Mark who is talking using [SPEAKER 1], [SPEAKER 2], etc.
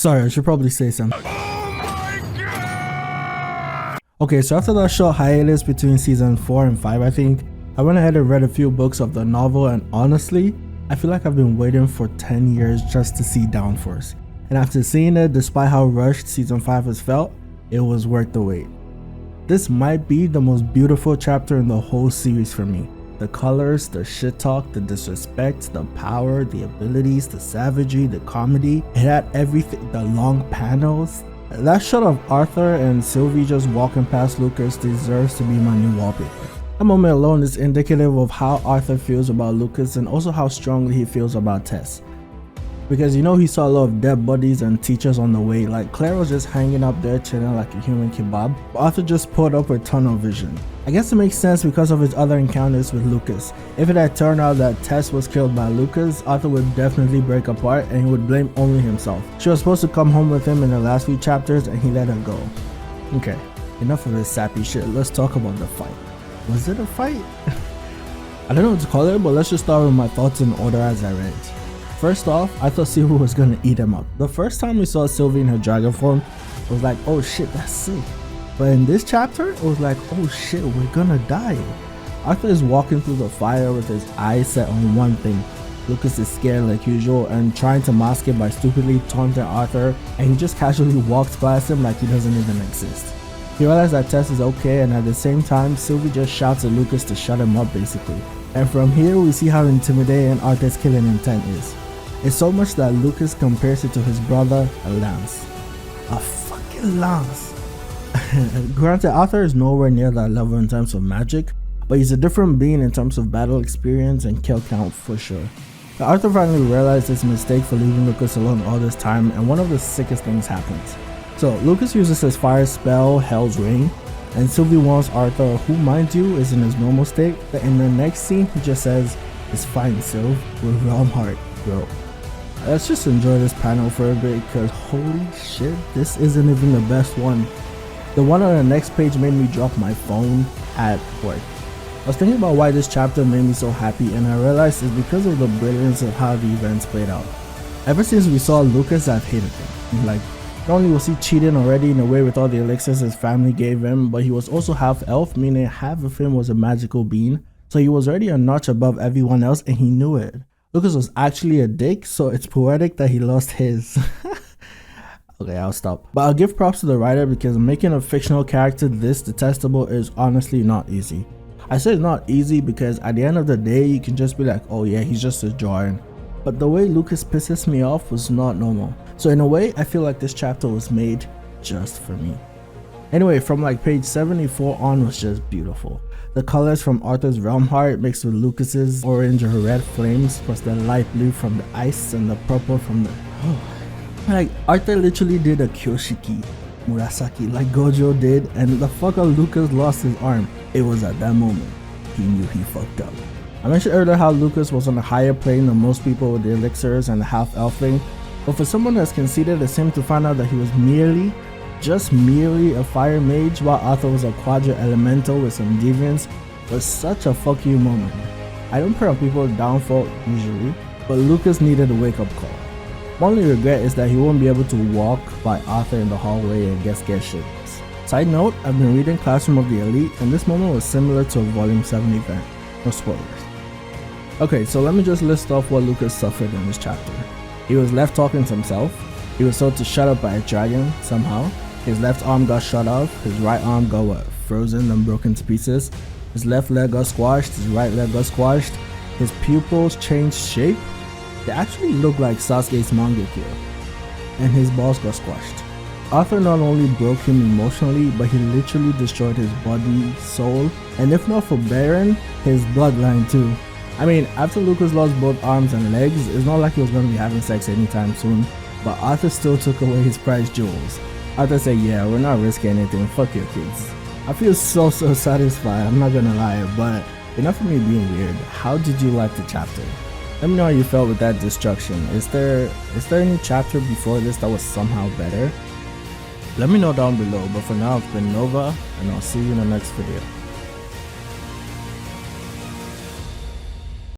[SPEAKER 1] Sorry, I should probably say something. Okay, so after that short hiatus between season 4 and 5, I think, I went ahead and read a few books of the novel, and honestly, I feel like I've been waiting for 10 years just to see Downforce. And after seeing it, despite how rushed season 5 has felt, it was worth the wait. This might be the most beautiful chapter in the whole series for me. The colors, the shit talk, the disrespect, the power, the abilities, the savagery, the comedy. It had everything, the long panels. That shot of Arthur and Sylvie just walking past Lucas deserves to be my new wallpaper. That moment alone is indicative of how Arthur feels about Lucas and also how strongly he feels about Tess. Because you know he saw a lot of dead bodies and teachers on the way, like Claire was just hanging up there chilling like a human kebab, but Arthur just pulled up with tunnel vision. I guess it makes sense because of his other encounters with Lucas. If it had turned out that Tess was killed by Lucas, Arthur would definitely break apart and he would blame only himself. She was supposed to come home with him in the last few chapters and he let her go. Okay, enough of this sappy shit, let's talk about the fight. Was it a fight? I don't know what to call it, but let's just start with my thoughts in order as I read. First off, I thought Sylvie was gonna eat him up. The first time we saw Sylvie in her dragon form, it was like, oh shit, that's sick. But in this chapter, it was like, oh shit, we're gonna die. Arthur is walking through the fire with his eyes set on one thing. Lucas is scared like usual and trying to mask it by stupidly taunting Arthur, and he just casually walks past him like he doesn't even exist. He realizes that Tess is okay, and at the same time, Sylvie just shouts at Lucas to shut him up basically. And from here, we see how intimidating Arthur's killing intent is. It's so much that Lucas compares it to his brother, a lance. A fucking lance. Granted, Arthur is nowhere near that level in terms of magic, but he's a different being in terms of battle experience and kill count for sure. But Arthur finally realized his mistake for leaving Lucas alone all this time, and one of the sickest things happens. So Lucas uses his fire spell, Hell's Ring, and Sylvie warns Arthur, who mind you is in his normal state, that in the next scene he just says, "It's fine, Sylv, with Realm Heart, bro." Let's just enjoy this panel for a bit, because holy shit, this isn't even the best one. The one on the next page made me drop my phone at work. I was thinking about why this chapter made me so happy, and I realized it's because of the brilliance of how the events played out. Ever since we saw Lucas, I've hated him. Like, not only was he cheating already in a way with all the elixirs his family gave him, but he was also half elf, meaning half of him was a magical being, so he was already a notch above everyone else and he knew it. Lucas was actually a dick, so it's poetic that he lost his. Okay, I'll stop. But I'll give props to the writer, because making a fictional character this detestable is honestly not easy. I say it's not easy because at the end of the day, you can just be like, oh yeah, he's just a Jordan. But the way Lucas pisses me off was not normal. So in a way, I feel like this chapter was made just for me. Anyway, from like page 74 on was just beautiful. The colors from Arthur's Realm Heart mixed with Lucas's orange or red flames, plus the light blue from the ice and the purple from the... Like, Arthur literally did a Kyoshiki Murasaki like Gojo did, and the fucker Lucas lost his arm. It was at that moment he knew he fucked up. I mentioned earlier how Lucas was on a higher plane than most people with the elixirs and the half-elf thing, but for someone that's conceited, it seemed to find out that he was just merely a fire mage while Arthur was a quadra elemental with some deviance was such a fuck you moment. I don't pray on people's downfall usually, but Lucas needed a wake up call. My only regret is that he won't be able to walk by Arthur in the hallway and get scared shitless. Side note, I've been reading Classroom of the Elite and this moment was similar to a volume 7 event. No spoilers. Okay, so let me just list off what Lucas suffered in this chapter. He was left talking to himself. He was told to shut up by a dragon somehow. His left arm got shot off, his right arm got frozen and broken to pieces. His left leg got squashed, his right leg got squashed. His pupils changed shape. They actually look like Sasuke's Mangekyo. And his balls got squashed. Arthur not only broke him emotionally, but he literally destroyed his body, soul, and if not for Baron, his bloodline too. I mean, after Lucas lost both arms and legs, it's not like he was going to be having sex anytime soon, but Arthur still took away his prized jewels. Arthur said, yeah, we're not risking anything, fuck your kids. I feel so satisfied, I'm not gonna lie, but enough of me being weird. How did you like the chapter? Let me know how you felt with that destruction. Is there any chapter before this that was somehow better? Let me know down below, but for now it's been Nova, and I'll see you in the next video.